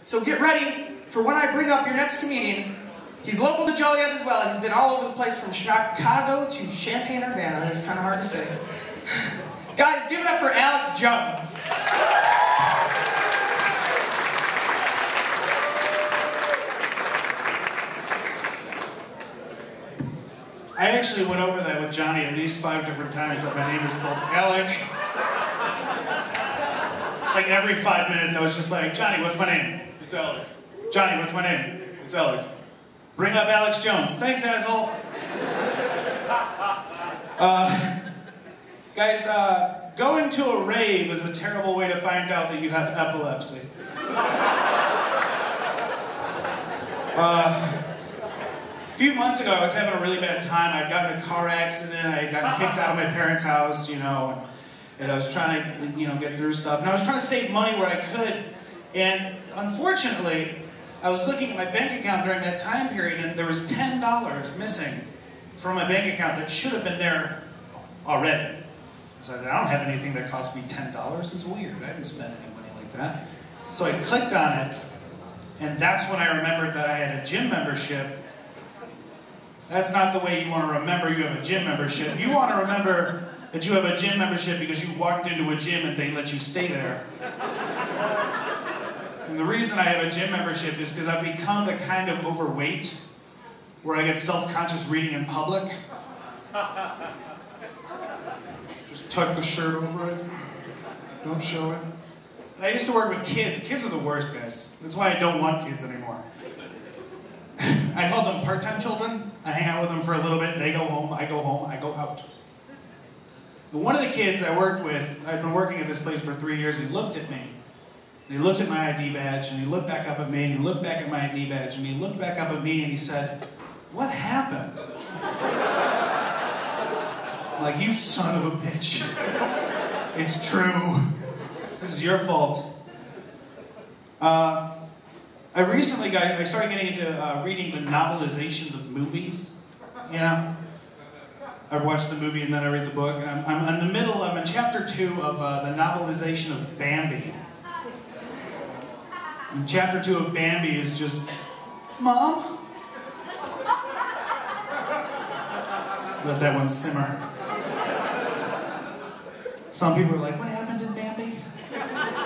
So get ready for when I bring up your next comedian. He's local to Joliet as well. He's been all over the place from Chicago to Champaign-Urbana. That's kind of hard to say. Guys, give it up for Alex Jones. I actually went over that with Johnny at least 5 different times that my name is spelled Alec. Like every 5 minutes I was just like, Johnny, what's my name? It's Alec. Johnny, what's my name? It's Alec. Bring up Alex Jones. Thanks, asshole. Guys, going to a rave is a terrible way to find out that you have epilepsy. A few months ago, I was having a really bad time. I'd gotten in a car accident. I had gotten kicked out of my parents' house, you know, and I was trying to, you know, get through stuff. And I was trying to save money where I could. And unfortunately, I was looking at my bank account during that time period, and there was $10 missing from my bank account that should have been there already. So I said, I don't have anything that cost me $10. It's weird. I haven't spent any money like that. So I clicked on it, and that's when I remembered that I had a gym membership. That's not the way you want to remember you have a gym membership. You want to remember that you have a gym membership because you walked into a gym and they let you stay there. And the reason I have a gym membership is because I've become the kind of overweight where I get self-conscious reading in public. Just tuck the shirt over it. Don't show it. And I used to work with kids. Kids are the worst, guys. That's why I don't want kids anymore. I call them part-time children. I hang out with them for a little bit. They go home, I go out. But one of the kids I worked with, I'd been working at this place for 3 years, he looked at me. And he looked at my ID badge, and he looked back up at me, and he looked back at my ID badge, and he looked back up at me, and he said, "What happened?" I'm like, you son of a bitch. It's true. This is your fault. I recently I started getting into reading the novelizations of movies. You know, I watch the movie and then I read the book. And I'm in the middle. I'm in chapter 2 of the novelization of Bambi. And chapter 2 of Bambi is just, Mom. Let that one simmer. Some people are like, what happened in Bambi?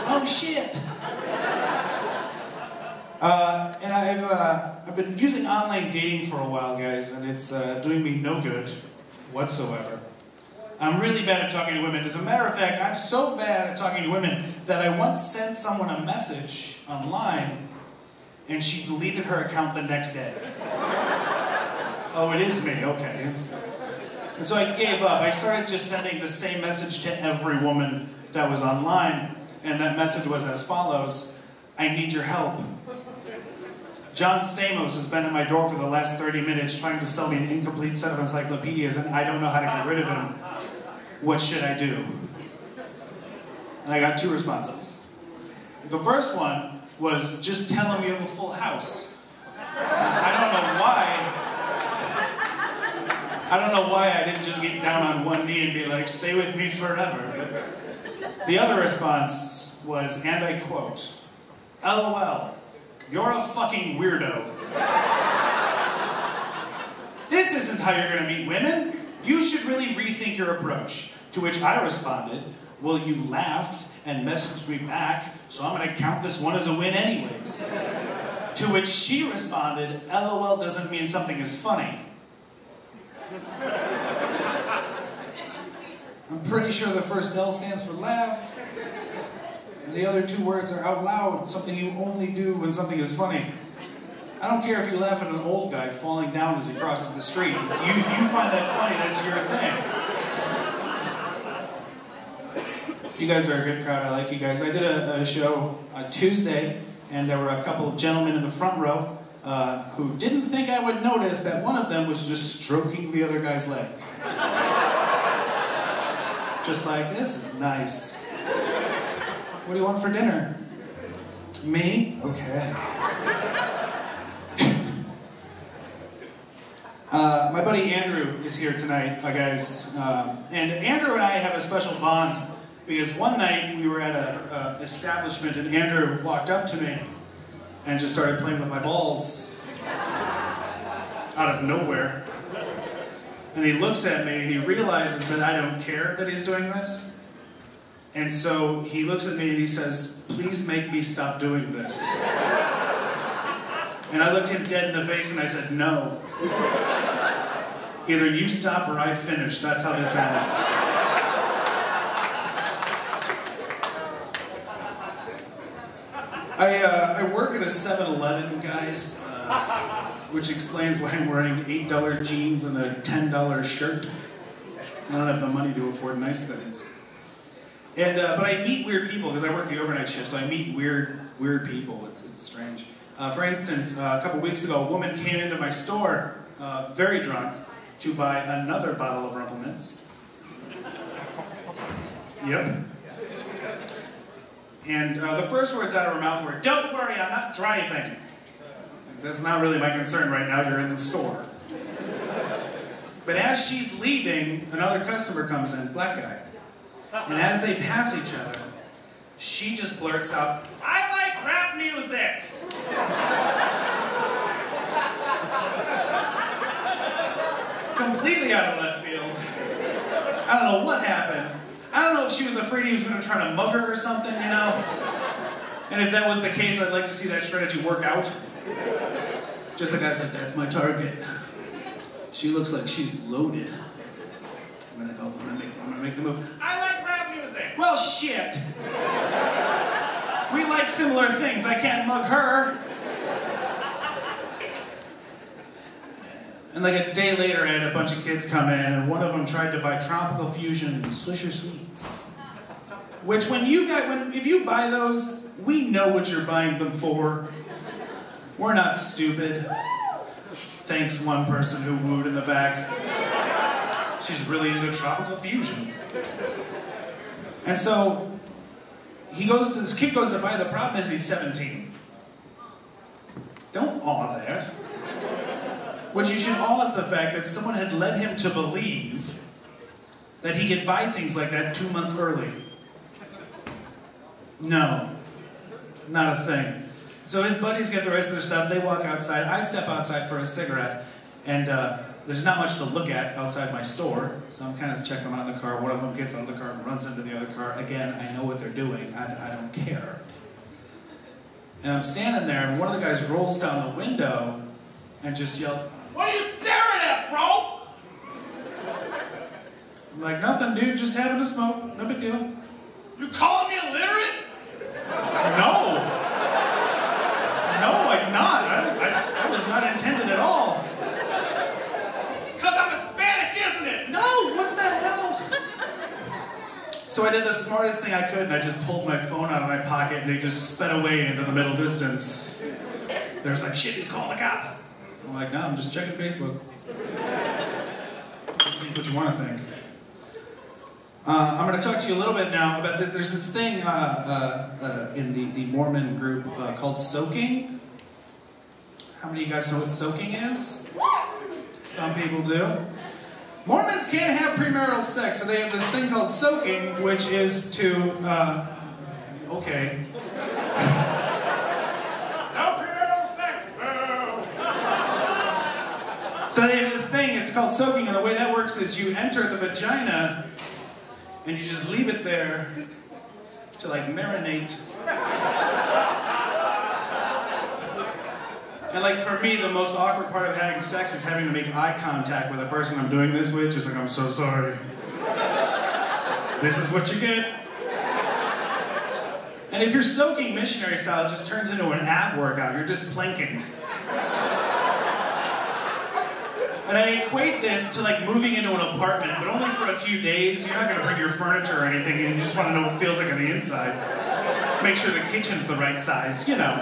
Oh shit. And I've been using online dating for a while, guys, and it's doing me no good whatsoever. I'm really bad at talking to women. As a matter of fact, I'm so bad at talking to women that I once sent someone a message online, and she deleted her account the next day. Oh, it is me, okay. And so I gave up. I started just sending the same message to every woman that was online, and that message was as follows: I need your help. John Stamos has been at my door for the last 30 minutes trying to sell me an incomplete set of encyclopedias, and I don't know how to get rid of him. What should I do? And I got 2 responses. The first one was, just tell him you have a full house. I don't know why I didn't just get down on one knee and be like, stay with me forever. But the other response was, and I quote, LOL. You're a fucking weirdo. This isn't how you're going to meet women. You should really rethink your approach. To which I responded, well, you laughed and messaged me back, so I'm going to count this one as a win anyways. To which she responded, LOL doesn't mean something is funny. I'm pretty sure the first L stands for laugh. And the other 2 words are out loud, something you only do when something is funny. I don't care if you laugh at an old guy falling down as he crosses the street. If you find that funny, that's your thing. You guys are a good crowd. I like you guys. I did a show on Tuesday, and there were a couple of gentlemen in the front row who didn't think I would notice that one of them was just stroking the other guy's leg. Just like, this is nice. What do you want for dinner? Me? Okay. My buddy Andrew is here tonight, guys. And Andrew and I have a special bond because one night we were at an establishment and Andrew walked up to me and just started playing with my balls out of nowhere. And he looks at me and he realizes that I don't care that he's doing this. And so he looks at me and he says, "Please make me stop doing this." And I looked him dead in the face and I said, "No. Either you stop or I finish. That's how this ends." I work at a 7-Eleven, guys, which explains why I'm wearing $8 jeans and a $10 shirt. I don't have the money to afford nice things. And but I meet weird people because I work the overnight shift, so I meet weird people. It's strange. For instance, a couple weeks ago, a woman came into my store, very drunk, to buy another bottle of Rumple Mints. Yep. And the first words out of her mouth were, "Don't worry, I'm not driving." That's not really my concern right now, you're in the store. But as she's leaving, another customer comes in, black guy. And as they pass each other, she just blurts out, "I like rap music." Completely out of left field. I don't know what happened. I don't know if she was afraid he was going to try to mug her or something, you know? And if that was the case, I'd like to see that strategy work out. Just the guy's like, "That's my target. She looks like she's loaded. I'm gonna make the move. I like rap music." Well, shit. We like similar things. I can't mug her. And like a day later, I had a bunch of kids come in, and one of them tried to buy Tropical Fusion Swisher Sweets. Which if you buy those, we know what you're buying them for. We're not stupid. Thanks, one person who wooed in the back. She's really into Tropical Fusion. And so this kid goes to buy. The problem is he's 17. Don't awe that. What you should awe is the fact that someone had led him to believe that he could buy things like that 2 months early. No, not a thing. So his buddies get the rest of their stuff, they walk outside, I step outside for a cigarette, and there's not much to look at outside my store, so I'm kind of checking them out in the car. One of them gets out of the car and runs into the other car. Again, I know what they're doing, I don't care. And I'm standing there, and one of the guys rolls down the window and just yells, "What are you staring at, bro?" I'm like, "Nothing, dude, just having a smoke, no big deal." "You calling me illiterate?" No. No, I'm not. That was not intended at all. "Because I'm Hispanic, isn't it?" "No, what the hell?" So I did the smartest thing I could, and I just pulled my phone out of my pocket, and they just sped away into the middle distance. There's like, "Shit, he's calling the cops." I'm like, "No, I'm just checking Facebook." Think what you want to think. I'm going to talk to you a little bit now about there's this thing in the Mormon group called soaking. How many of you guys know what soaking is? Some people do. Mormons can't have premarital sex, so they have this thing called soaking, which is to, okay. No premarital sex, boo! So they have this thing, it's called soaking, and the way that works is you enter the vagina, and you just leave it there to like marinate. And like for me, the most awkward part of having sex is having to make eye contact with the person I'm doing this with, just like, "I'm so sorry. This is what you get." And if you're soaking missionary style, it just turns into an ab workout. You're just planking. And I equate this to like moving into an apartment, but only for a few days. You're not going to bring your furniture or anything, and you just want to know what it feels like on the inside. Make sure the kitchen's the right size, you know.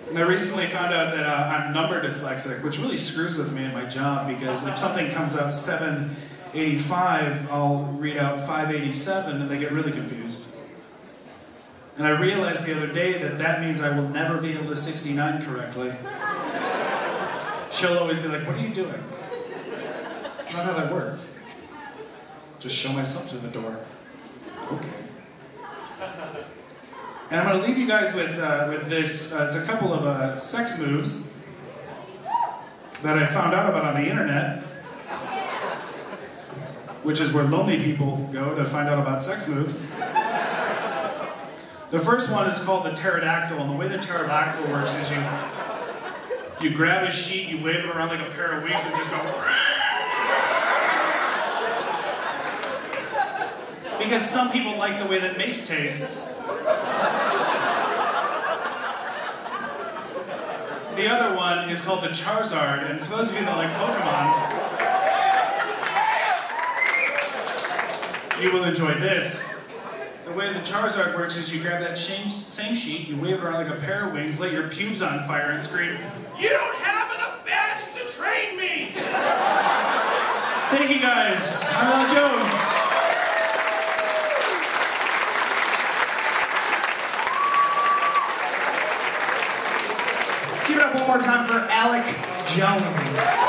And I recently found out that I'm number dyslexic, which really screws with me in my job, because if something comes out 785, I'll read out 587, and they get really confused. And I realized the other day that means I will never be able to 69 correctly. She'll always be like, "What are you doing?" It's not how that works. Just show myself through the door. Okay. And I'm going to leave you guys with this. It's a couple of sex moves that I found out about on the internet, which is where lonely people go to find out about sex moves. The first one is called the pterodactyl, and the way the pterodactyl works is you grab a sheet, you wave it around like a pair of wings, and just go. Because some people like the way that mace tastes. The other one is called the Charizard, and for those of you that like Pokemon, you will enjoy this. The way the Charizard works is you grab that same sheet, you wave it around like a pair of wings, light your pubes on fire, and scream, "You don't have enough badges to train me!" Thank you guys. I'm Mojoes. Give it up one more time for Alec Jones.